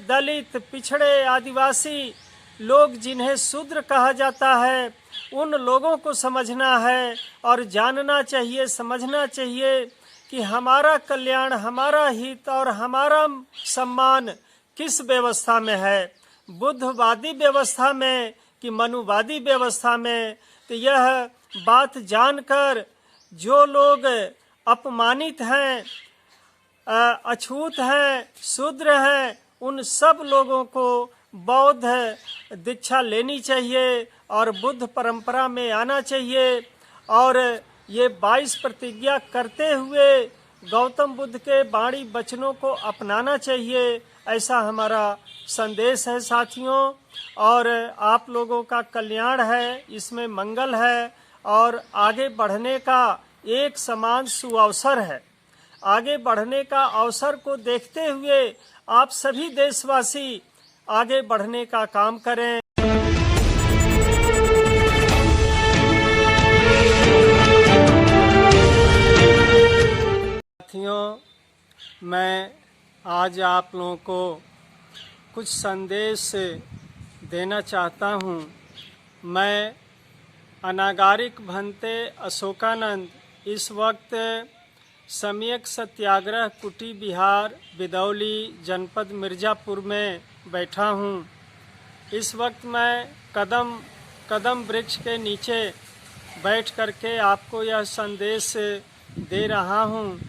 दलित, पिछड़े, आदिवासी लोग जिन्हें शूद्र कहा जाता है, उन लोगों को समझना है और जानना चाहिए, समझना चाहिए कि हमारा कल्याण, हमारा हित और हमारा सम्मान किस व्यवस्था में है, बुद्धवादी व्यवस्था में कि मनुवादी व्यवस्था में। तो यह बात जानकर जो लोग अपमानित हैं, अछूत हैं, शूद्र हैं, उन सब लोगों को बौद्ध दीक्षा लेनी चाहिए और बुद्ध परंपरा में आना चाहिए और ये 22 प्रतिज्ञा करते हुए गौतम बुद्ध के वाणी वचनों को अपनाना चाहिए। ऐसा हमारा संदेश है साथियों। और आप लोगों का कल्याण है, इसमें मंगल है और आगे बढ़ने का एक समान सुअवसर है। आगे बढ़ने का अवसर को देखते हुए आप सभी देशवासी आगे बढ़ने का काम करें। साथियों, मैं आज आप लोगों को कुछ संदेश देना चाहता हूँ। मैं अनागारिक भंते अशोकानंद इस वक्त सम्यक सत्याग्रह कुटी बिहार बिदौली जनपद मिर्ज़ापुर में बैठा हूँ। इस वक्त मैं कदम वृक्ष के नीचे बैठ करके आपको यह संदेश दे रहा हूँ।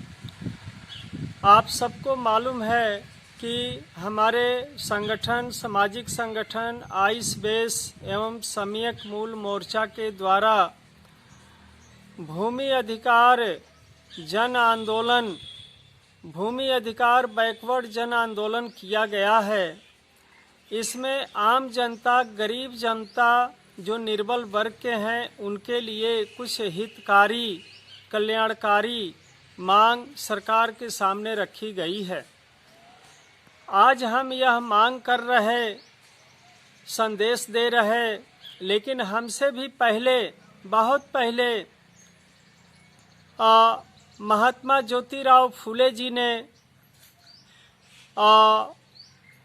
आप सबको मालूम है कि हमारे संगठन, सामाजिक संगठन आइस बेस एवं सम्यक मूल मोर्चा के द्वारा भूमि अधिकार जन आंदोलन, भूमि अधिकार बैकवर्ड जन आंदोलन किया गया है। इसमें आम जनता, गरीब जनता, जो निर्बल वर्ग के हैं, उनके लिए कुछ हितकारी, कल्याणकारी मांग सरकार के सामने रखी गई है। आज हम यह मांग कर रहे, संदेश दे रहे, लेकिन हमसे भी पहले, बहुत पहले महात्मा ज्योतिराव फूले जी ने,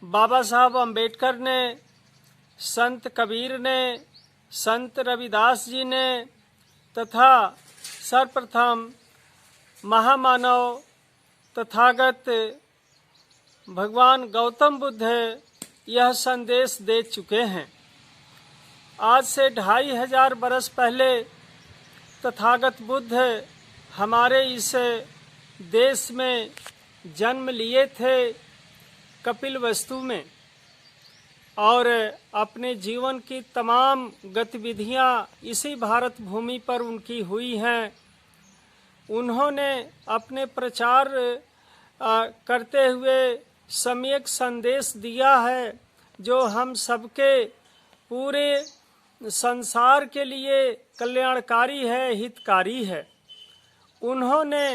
बाबा साहब अम्बेडकर ने, संत कबीर ने, संत रविदास जी ने तथा सर्वप्रथम महामानव तथागत भगवान गौतम बुद्ध यह संदेश दे चुके हैं। आज से 2500 बरस पहले तथागत बुद्ध हमारे इस देश में जन्म लिए थे, कपिलवस्तु में, और अपने जीवन की तमाम गतिविधियां इसी भारत भूमि पर उनकी हुई हैं। उन्होंने अपने प्रचार करते हुए सम्यक संदेश दिया है, जो हम सबके पूरे संसार के लिए कल्याणकारी है, हितकारी है। उन्होंने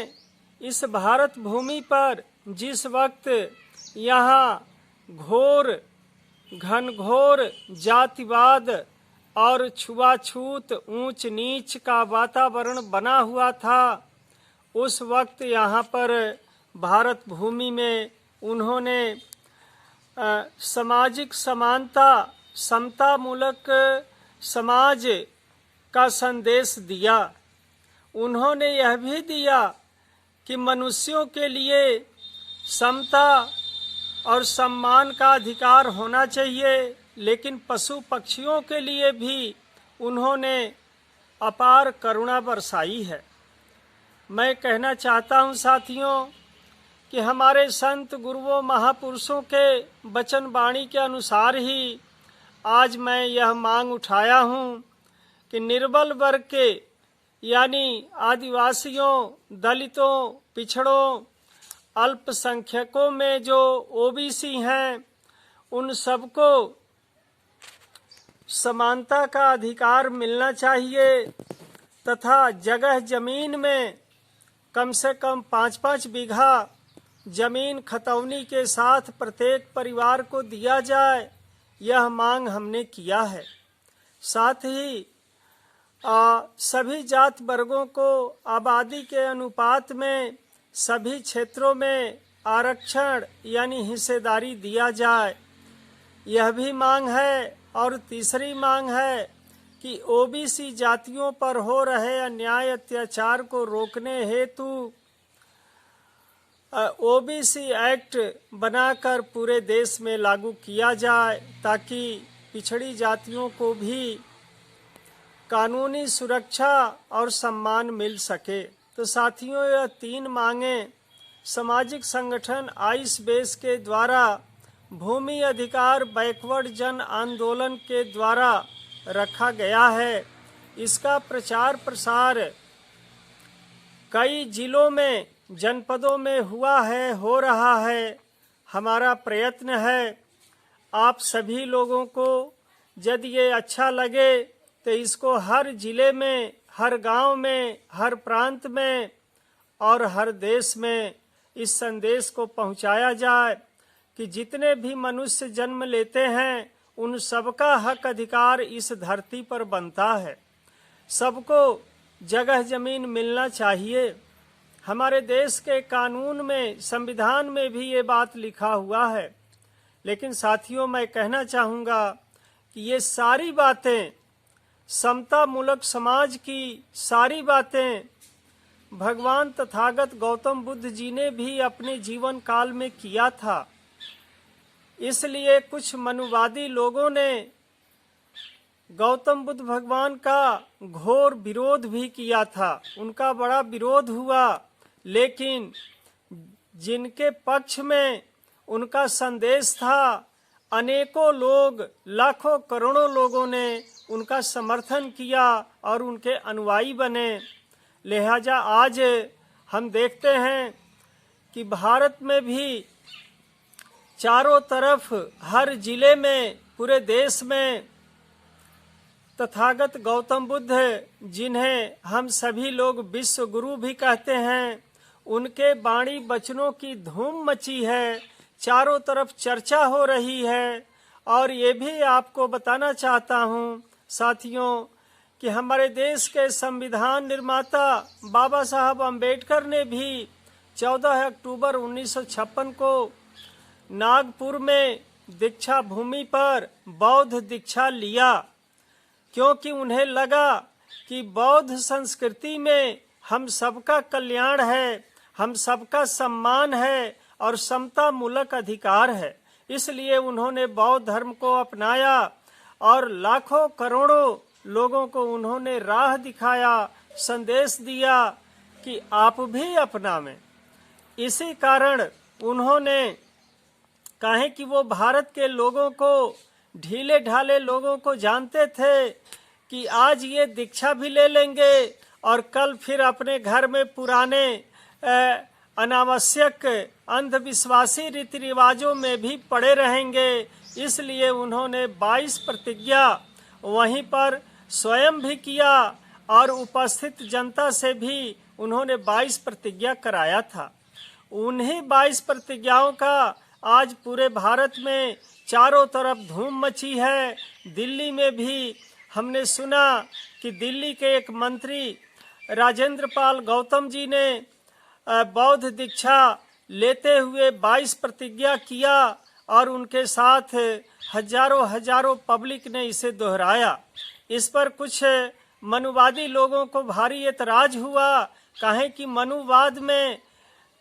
इस भारत भूमि पर जिस वक्त यहाँ घनघोर जातिवाद और छुआछूत, ऊंच नीच का वातावरण बना हुआ था, उस वक्त यहाँ पर भारत भूमि में उन्होंने सामाजिक समानता, समता मूलक समाज का संदेश दिया। उन्होंने यह भी दिया कि मनुष्यों के लिए समता और सम्मान का अधिकार होना चाहिए, लेकिन पशु पक्षियों के लिए भी उन्होंने अपार करुणा बरसाई है। मैं कहना चाहता हूँ साथियों कि हमारे संत गुरुओं, महापुरुषों के वचन वाणी के अनुसार ही आज मैं यह मांग उठाया हूँ कि निर्बल वर्ग के, यानी आदिवासियों, दलितों, पिछड़ों, अल्पसंख्यकों में जो ओबीसी हैं, उन सबको समानता का अधिकार मिलना चाहिए तथा जगह जमीन में कम से कम 5-5 बीघा जमीन खतौनी के साथ प्रत्येक परिवार को दिया जाए, यह मांग हमने किया है। साथ ही सभी जात वर्गों को आबादी के अनुपात में सभी क्षेत्रों में आरक्षण यानी हिस्सेदारी दिया जाए। यह भी मांग है। और तीसरी मांग है कि ओबीसी जातियों पर हो रहे अन्याय अत्याचार को रोकने हेतु ओबीसी एक्ट बनाकर पूरे देश में लागू किया जाए, ताकि पिछड़ी जातियों को भी कानूनी सुरक्षा और सम्मान मिल सके। तो साथियों, यह 3 मांगें सामाजिक संगठन आइस बेस के द्वारा भूमि अधिकार बैकवर्ड जन आंदोलन के द्वारा रखा गया है। इसका प्रचार प्रसार कई जिलों में, जनपदों में हुआ है, हो रहा है। हमारा प्रयत्न है आप सभी लोगों को यदि ये अच्छा लगे तो इसको हर जिले में, हर गांव में, हर प्रांत में और हर देश में इस संदेश को पहुंचाया जाए कि जितने भी मनुष्य जन्म लेते हैं उन सबका हक अधिकार इस धरती पर बनता है। सबको जगह जमीन मिलना चाहिए। हमारे देश के कानून में, संविधान में भी ये बात लिखा हुआ है। लेकिन साथियों, मैं कहना चाहूँगा कि ये सारी बातें, समता मूलक समाज की सारी बातें भगवान तथागत गौतम बुद्ध जी ने भी अपने जीवन काल में किया था। इसलिए कुछ मनुवादी लोगों ने गौतम बुद्ध भगवान का घोर विरोध भी किया था, उनका बड़ा विरोध हुआ। लेकिन जिनके पक्ष में उनका संदेश था, अनेकों लोग, लाखों करोड़ों लोगों ने उनका समर्थन किया और उनके अनुयायी बने। लिहाजा आज हम देखते हैं कि भारत में भी चारों तरफ, हर जिले में, पूरे देश में तथागत गौतम बुद्ध, जिन्हें हम सभी लोग विश्व गुरु भी कहते हैं, उनके वाणी वचनों की धूम मची है। चारों तरफ चर्चा हो रही है। और ये भी आपको बताना चाहता हूँ साथियों कि हमारे देश के संविधान निर्माता बाबा साहब अम्बेडकर ने भी 14 अक्टूबर 1956 को नागपुर में दीक्षा भूमि पर बौद्ध दीक्षा लिया, क्योंकि उन्हें लगा कि बौद्ध संस्कृति में हम सबका कल्याण है, हम सबका सम्मान है और समता मूलक अधिकार है। इसलिए उन्होंने बौद्ध धर्म को अपनाया और लाखों करोड़ों लोगों को उन्होंने राह दिखाया, संदेश दिया कि आप भी अपनावें। इसी कारण उन्होंने, कहे कि वो भारत के लोगों को, ढीले ढाले लोगों को जानते थे कि आज ये दीक्षा भी ले लेंगे और कल फिर अपने घर में पुराने अनावश्यक अंधविश्वासी रीति रिवाजों में भी पड़े रहेंगे। इसलिए उन्होंने 22 प्रतिज्ञा वहीं पर स्वयं भी किया और उपस्थित जनता से भी उन्होंने 22 प्रतिज्ञा कराया था। उन्हीं 22 प्रतिज्ञाओं का आज पूरे भारत में चारों तरफ धूम मची है। दिल्ली में भी हमने सुना कि दिल्ली के एक मंत्री राजेंद्र पाल गौतम जी ने बौद्ध दीक्षा लेते हुए 22 प्रतिज्ञा किया और उनके साथ हजारों पब्लिक ने इसे दोहराया। इस पर कुछ मनुवादी लोगों को भारी एतराज हुआ, कहे कि मनुवाद में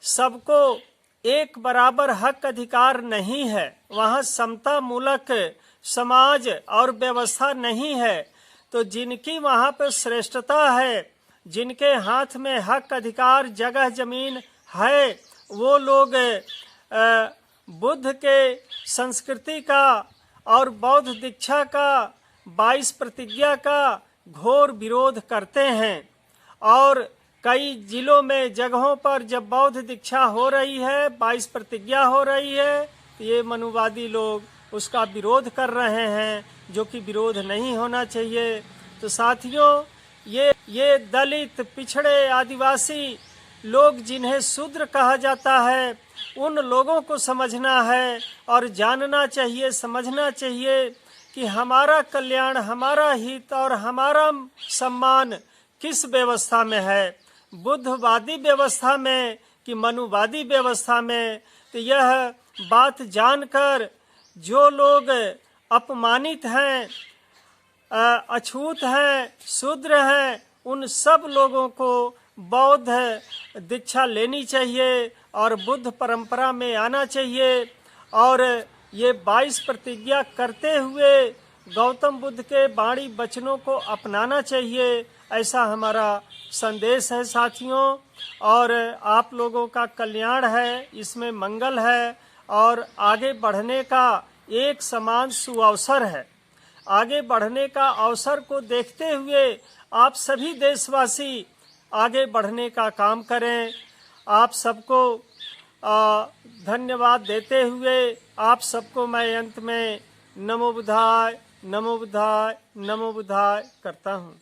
सबको एक बराबर हक अधिकार नहीं है, वहाँ समता मूलक समाज और व्यवस्था नहीं है। तो जिनकी वहाँ पर श्रेष्ठता है, जिनके हाथ में हक अधिकार, जगह जमीन है, वो लोग बुद्ध के संस्कृति का और बौद्ध दीक्षा का, 22 प्रतिज्ञा का घोर विरोध करते हैं। और कई जिलों में, जगहों पर जब बौद्ध दीक्षा हो रही है, 22 प्रतिज्ञा हो रही है, तो ये मनुवादी लोग उसका विरोध कर रहे हैं, जो कि विरोध नहीं होना चाहिए। तो साथियों, ये दलित, पिछड़े, आदिवासी लोग जिन्हें शूद्र कहा जाता है, उन लोगों को समझना है और जानना चाहिए, समझना चाहिए कि हमारा कल्याण, हमारा हित और हमारा सम्मान किस व्यवस्था में है, बुद्धवादी व्यवस्था में कि मनुवादी व्यवस्था में। तो यह बात जानकर जो लोग अपमानित हैं, अछूत हैं, शूद्र हैं, उन सब लोगों को बौद्ध दीक्षा लेनी चाहिए और बुद्ध परंपरा में आना चाहिए और ये 22 प्रतिज्ञा करते हुए गौतम बुद्ध के वाणी वचनों को अपनाना चाहिए। ऐसा हमारा संदेश है साथियों। और आप लोगों का कल्याण है, इसमें मंगल है और आगे बढ़ने का एक समान सुअवसर है। आगे बढ़ने का अवसर को देखते हुए आप सभी देशवासी आगे बढ़ने का काम करें। आप सबको धन्यवाद देते हुए आप सबको मैं अंत में नमो बुद्धाय, नमो बुद्धाय, नमो बुद्धाय करता हूँ।